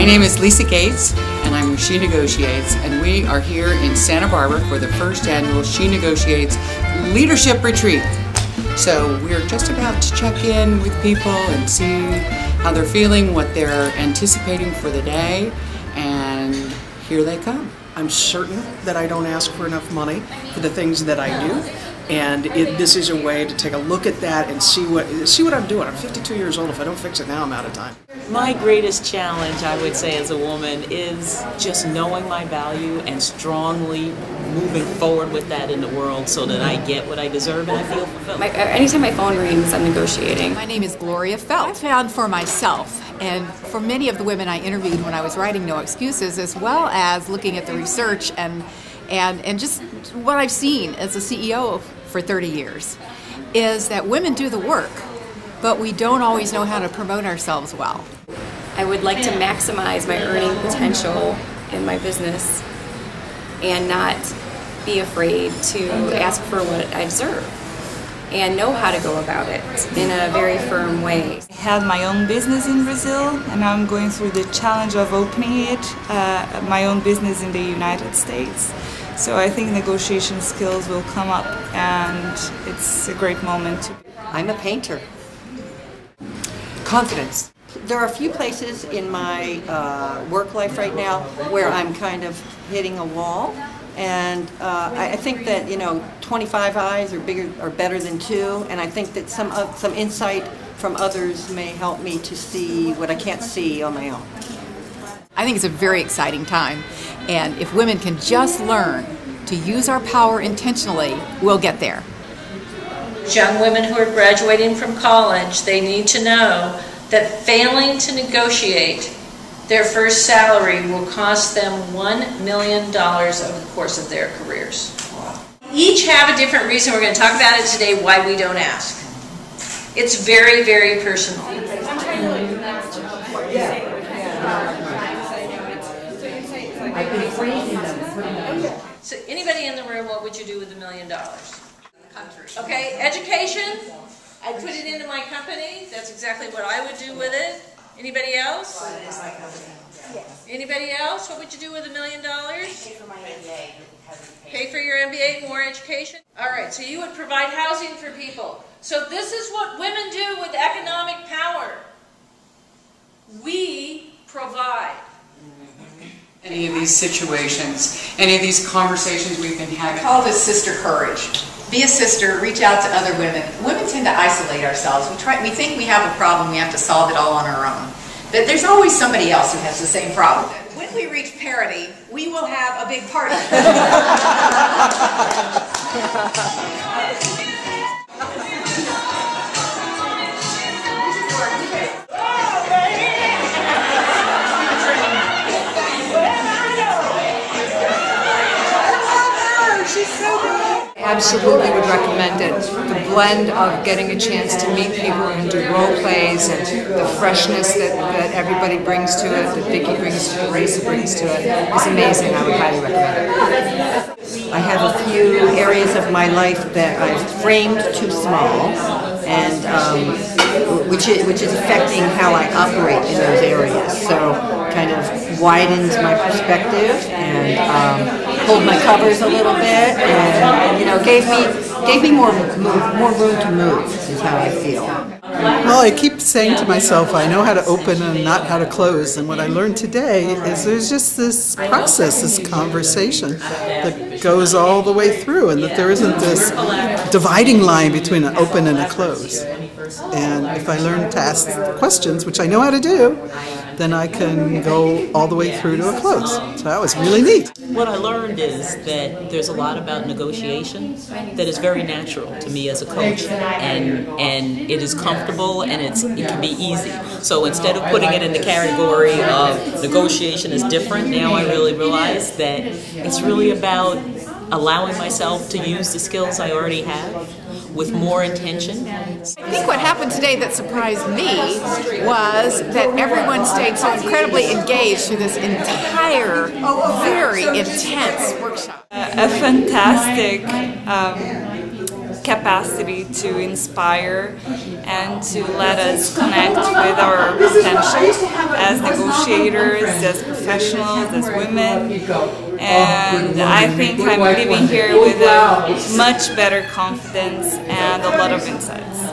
My name is Lisa Gates, and I'm with She Negotiates, and we are here in Santa Barbara for the first annual She Negotiates Leadership Retreat. So we're just about to check in with people and see how they're feeling, what they're anticipating for the day, and here they come. I'm certain that I don't ask for enough money for the things that I do, and this is a way to take a look at that and see what I'm doing. I'm 52 years old. If I don't fix it now, I'm out of time. My greatest challenge, I would say, as a woman is just knowing my value and strongly moving forward with that in the world so that I get what I deserve and I feel fulfilled. Anytime my phone rings, I'm negotiating. My name is Gloria Felt. I found for myself and for many of the women I interviewed when I was writing No Excuses, as well as looking at the research and just what I've seen as a CEO for 30 years, is that women do the work, but we don't always know how to promote ourselves well. I would like to maximize my earning potential in my business and not be afraid to ask for what I deserve and know how to go about it in a very firm way. I had my own business in Brazil, and now I'm going through the challenge of opening it, my own business in the United States. So I think negotiation skills will come up, and it's a great moment. I'm a painter. Confidence. There are a few places in my work life right now where I'm kind of hitting a wall, and I think that 25 eyes are better than 2, and I think that some insight from others may help me to see what I can't see on my own. I think it's a very exciting time, and if women can just learn to use our power intentionally, we'll get there. Young women who are graduating from college, they need to know that failing to negotiate their first salary will cost them $1 million over the course of their careers. Each have a different reason. We're going to talk about it today, why we don't ask. It's very, very personal. So anybody in the room, what would you do with $1 million? Okay, education, I'd put it into my company. That's exactly what I would do with it. Anybody else? Anybody else? What would you do with $1 million? Pay for my MBA. Pay for your MBA, more education? All right, so you would provide housing for people. So this is what women do with economic power. We provide. Any of these situations, any of these conversations we've been having. I call this sister courage. Be a sister, reach out to other women. Women tend to isolate ourselves. We think we have a problem, we have to solve it all on our own. But there's always somebody else who has the same problem. When we reach parity, we will have a big party. Absolutely would recommend it. The blend of getting a chance to meet people and do role plays, and the freshness that everybody brings to it, that Vicki brings to it, Raisa brings to it, is amazing. I would highly recommend it. I have a few areas of my life that I've framed too small, and which is affecting how I operate in those areas. So kind of widens my perspective and pulled my covers a little bit, and gave me more room to move, is how I feel. Well, I keep saying to myself, I know how to open and not how to close, and what I learned today is there's just this process, this conversation that goes all the way through, and that there isn't this dividing line between an open and a close. And if I learn to ask questions, which I know how to do, then I can go all the way through to a close. So that was really neat. What I learned is that there's a lot about negotiation that is very natural to me as a coach, and it is comfortable and it can be easy. So instead of putting it in the category of negotiation is different, now I really realize that it's really about allowing myself to use the skills I already have with more intention. I think what happened today that surprised me was that everyone stayed so incredibly engaged through this entire, very intense workshop. A fantastic capacity to inspire and to let us connect with our potential as negotiators, as professionals, as women. And I think I'm leaving here with a much better confidence and a lot of insights.